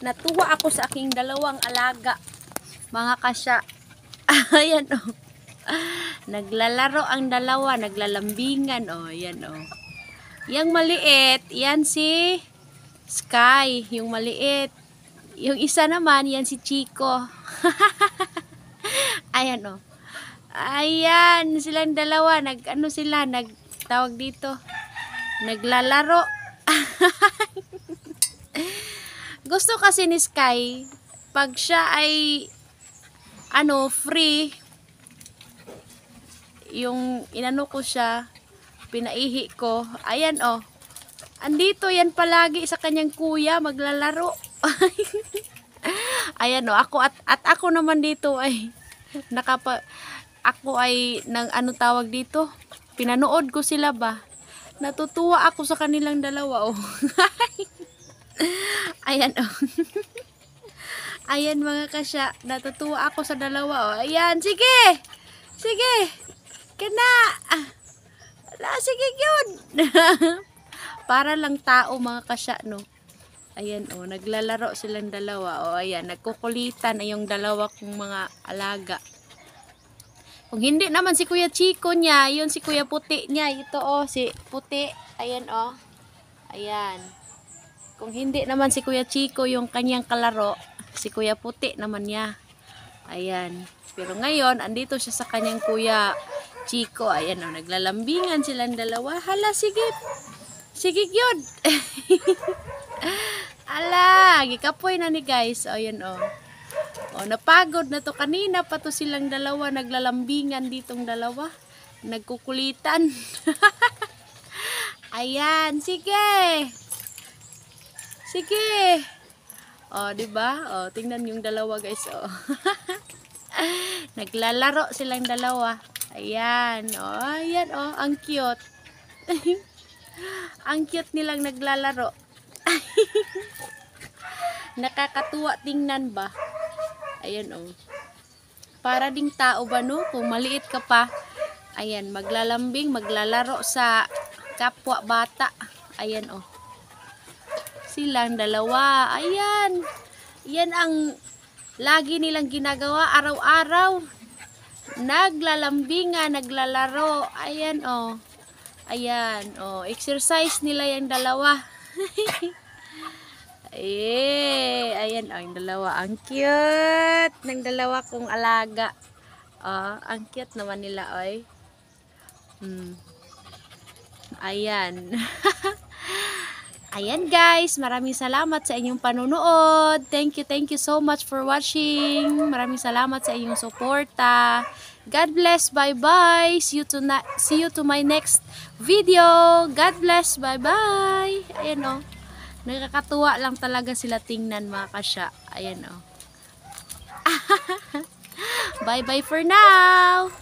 Natuwa ako sa aking dalawang alaga, mga kasya. Ayan oh. Naglalaro ang dalawa, naglalambingan oh. Ayan oh. Yang maliit, yan si Sky, yung maliit. Yung isa naman, yan si Chico. Ayan oh. Ayan, silang dalawa, tawag dito, naglalaro. Gusto kasi ni Sky, pag siya ay free, yung inano ko siya, pinaihi ko, ayan oh. Andito yan palagi sa kanyang kuya, maglalaro. Ayan oh, at ako naman dito ay ako ay tawag dito, pinanood ko sila ba. Natutuwa ako sa kanilang dalawa oh. Ayan oh. Ayan mga kasya, natutuwa ako sa dalawa oh. Ayan, sige. Sige. Kana. Sige yun. Para lang tao mga kasya no. Ayan oh, naglalaro silang dalawa oh. Ayan, nagkukulitan ay yung dalawa kong mga alaga. Kung hindi naman si Kuya Chico niya, yun si Kuya Puti niya. Ito oh, si Puti. Ayan oh. Ayan. Kung hindi naman si Kuya Chico yung kanyang kalaro, si Kuya Puti naman niya. Ayan. Pero ngayon, andito siya sa kanyang Kuya Chico. Ayan oh, naglalambingan silang dalawa. Hala, sige. Sige yun. Ala, gikapoy na ni guys. Ayan oh. Oh, napagod na to. Kanina pa to silang dalawa naglalambingan ditong dalawa. Nagkukulitan. Ayan, sige. Sige. Oh, 'di ba? Oh, tingnan yung dalawa, guys, oh. Naglalaro silang dalawa. Ayan, oh, ayan oh, ang cute. Ang cute nilang naglalaro. Nakakatuwa tingnan ba? Ayan oh. Para ding tao ba no? Kung maliit ka pa, ayan, maglalambing, maglalaro sa kapwa bata. Ayan oh. Silang dalawa. Ayan. Yan ang lagi nilang ginagawa araw-araw. Naglalambingan, naglalaro. Ayan oh. Ayan oh. Exercise nila yung dalawa. Ayan oh, yung dalawa. Ang cute ng dalawa kong alaga. Oh, ang cute naman nila oy. Ayan. Ayan guys, maraming salamat sa inyong panunood. Thank you so much for watching. Maraming salamat sa inyong suporta. God bless, bye-bye. See you to my next video. God bless, bye-bye. Ayan oh. Nakakatuwa lang talaga sila tingnan mga kasya. Ayan oh. Bye-bye for now.